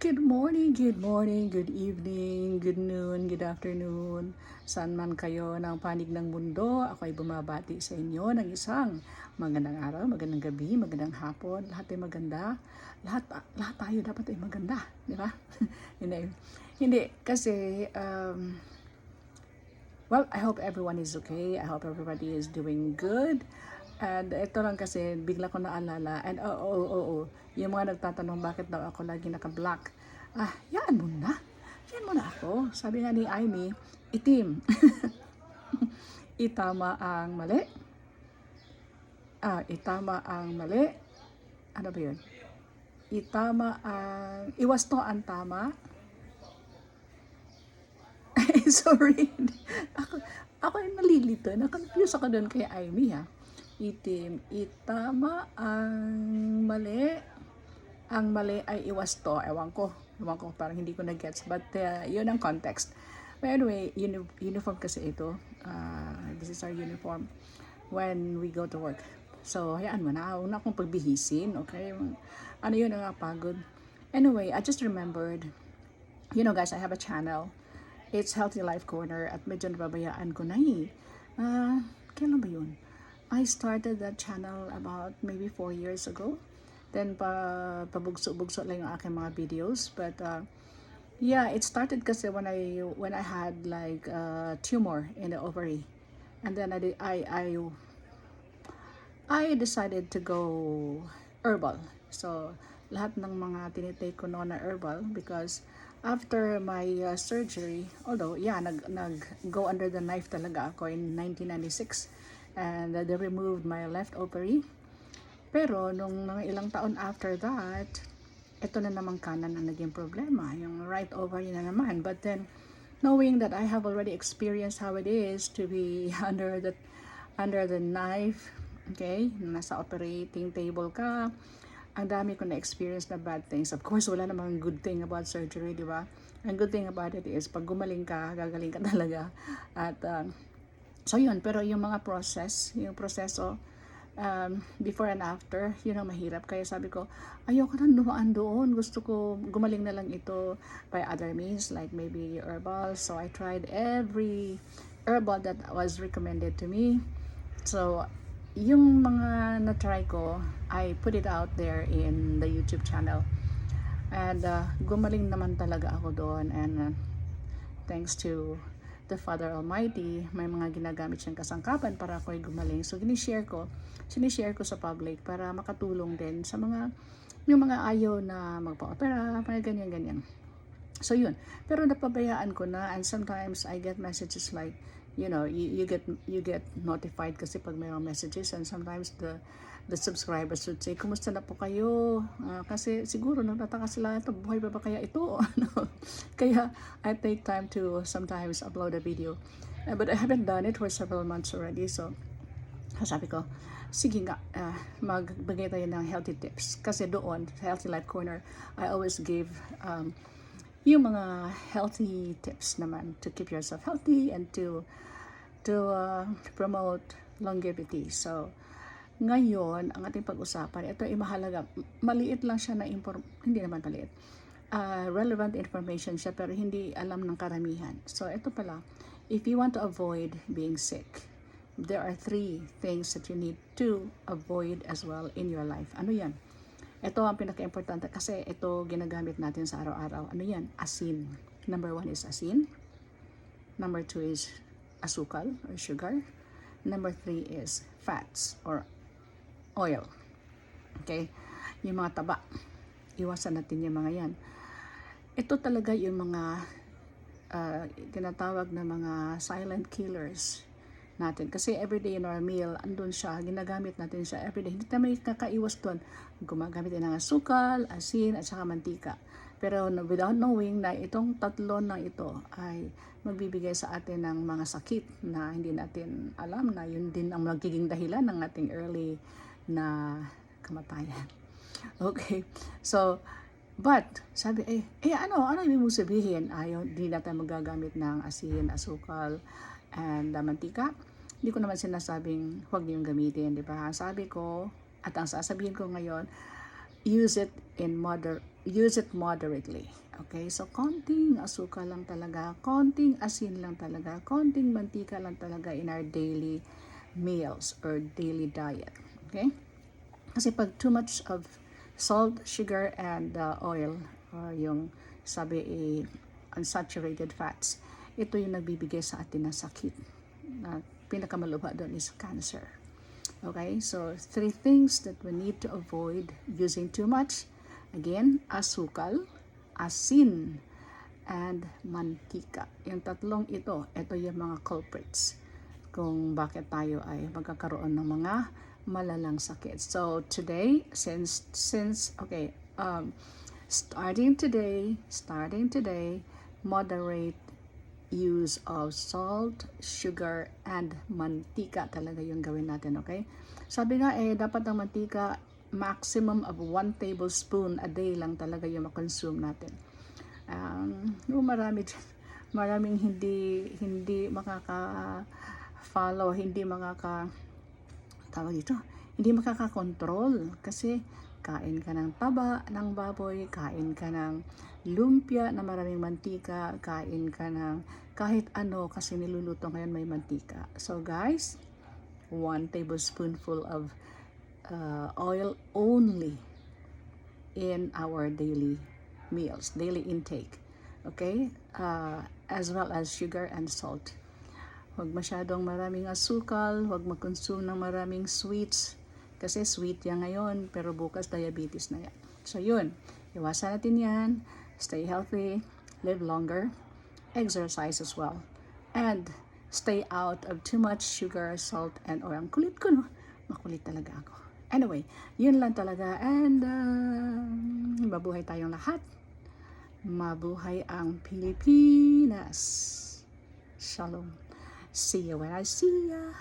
good morning, good evening, good noon, good afternoon. Saan man kayo ng panig ng mundo, ako ay bumabati sa inyo ng isang magandang araw, magandang gabi, magandang hapon, lahat ay maganda. Lahat tayo dapat ay maganda, di ba? hindi, kasi, well, I hope everyone is okay. I hope everybody is doing good. And ito lang kasi, bigla ko naalala. And yung mga nagtatanong bakit daw ako lagi naka-black. Yan muna. Yan muna ako. Sabi nga ni Amy, itim. Itama ang mali. Itama ang mali. Ano ba yun? Iwas to ang tama. Sorry. Ako ay nalilito. Nakonfuse ako doon kay Amy ha. Itim. Itama ang mali. Ang mali ay iwas to. Ewan ko, parang hindi ko na-gets. But yun ang context. But anyway, uniform kasi ito. This is our uniform when we go to work. So, hayaan mo na. Una akong pagbihisin, okay? Ano yun, pagod. Anyway, I just remembered, guys, I have a channel. It's Healthy Life Corner at medyo nababayaan ko na eh. Kailan ba yun? I started that channel about maybe 4 years ago. Then pabugso-bugso lang yung aking mga videos. But yeah, it started kasi when I had like tumor in the ovary. And then I decided to go herbal. So lahat ng mga tinitake ko noon na herbal because after my surgery, although yeah, nag go under the knife talaga ako in 1996 and they removed my left ovary. Pero nung mga ilang taon after that, ito na naman kanan ang naging problema, yung right ovary na naman. But then knowing that I have already experienced how it is to be under the knife, okay, nasa operating table ka, ang dami ko na-experience na bad things. Of course, wala namang good thing about surgery, di ba? Ang good thing about it is, pag gumaling ka, gagaling ka talaga. At, so yun, pero yung mga yung proseso, before and after, yun ang mahirap. Kaya sabi ko, ayoko nang dumaan doon. Gusto ko gumaling na lang ito by other means, like maybe herbal. So, I tried every herbal that was recommended to me. So, yung mga na-try ko, I put it out there in the YouTube channel. And gumaling naman talaga ako doon. And thanks to the Father Almighty, may mga ginagamit siyang kasangkapan para ako'y gumaling. So, sinishare ko sa public para makatulong din sa yung mga ayaw na magpa-opera, mga ganyan-ganyan. So, yun. Pero napabayaan ko na and sometimes I get messages like, you get notified kasi pag mayroong messages and sometimes the subscribers would say, kumusta na po kayo? Kasi siguro nagtataka sila, buhay pa ba kaya ito? Kaya I take time to sometimes upload a video. But I haven't done it for several months already. So, sabi ko, sige nga, magbigay tayo ng healthy tips. Kasi doon, sa Healthy Life Corner, I always give yung mga healthy tips naman to keep yourself healthy and to promote longevity. So, ngayon, ang ating pag-usapan, ito ay mahalaga. Maliit lang siya na hindi naman maliit. Relevant information siya pero hindi alam ng karamihan. So, ito pala, if you want to avoid being sick, there are 3 things that you need to avoid as well in your life. Ano yan? Ito ang pinaka-importante kasi ito ginagamit natin sa araw-araw. Ano yan? Asin. Number 1 is asin. Number 2 is asukal or sugar. Number 3 is fats or oil. Okay? Yung mga taba. Iwasan natin yung mga yan. Ito talaga yung mga tinatawag na mga silent killers natin. Kasi everyday in our meal, andun siya, ginagamit natin siya everyday. Hindi tayo kakaiwas doon. Gumagamit din ng asukal, asin, at saka mantika. Pero without knowing na itong tatlo na ito ay magbibigay sa atin ng mga sakit na hindi natin alam na yun din ang magiging dahilan ng ating early na kamatayan. Okay. So, but, sabi, ano ibig mong sabihin? Hindi natin magagamit ng asin, asukal, and mantika. Hindi ko naman sinasabing huwag niyong gamitin, di ba? Sabi ko, at ang sasabihin ko ngayon, use it in use it moderately. Okay, so konting asukal lang talaga, konting asin lang talaga, konting mantika lang talaga in our daily meals or daily diet. Okay? Kasi pag too much of salt, sugar, and oil, yung sabi unsaturated fats, ito yung nagbibigay sa atin ng sakit. Pinakamalubha doon is cancer. Okay, so 3 things that we need to avoid using too much. Again, asukal, asin, and mantika. Yung tatlong ito yung mga culprits kung bakit tayo ay magkakaroon ng mga malalang sakit. So today, starting today, moderate use of salt, sugar, and mantika talaga yung gawin natin, okay? Sabi nga dapat ang mantika maximum of 1 tablespoon a day lang talaga yung makonsume natin. Maraming hindi makaka-follow, hindi makaka-control kasi kain ka ng taba ng baboy, kain ka ng lumpia na maraming mantika, kain ka ng kahit ano kasi niluluto ngayon may mantika. So guys, 1 tablespoonful of oil only in our daily meals, daily intake. Okay? As well as sugar and salt. Huwag masyadong maraming asukal, huwag mag-consume ng maraming sweets. Kasi sweet yan ngayon, pero bukas diabetes na yan. So yun, iwasan natin yan. Stay healthy, live longer, exercise as well. And stay out of too much sugar, salt, and oil. Ang kulit ko, no? Makulit talaga ako. Anyway, yun lang talaga. And mabuhay tayong lahat. Mabuhay ang Pilipinas. Shalom. See you when I see ya.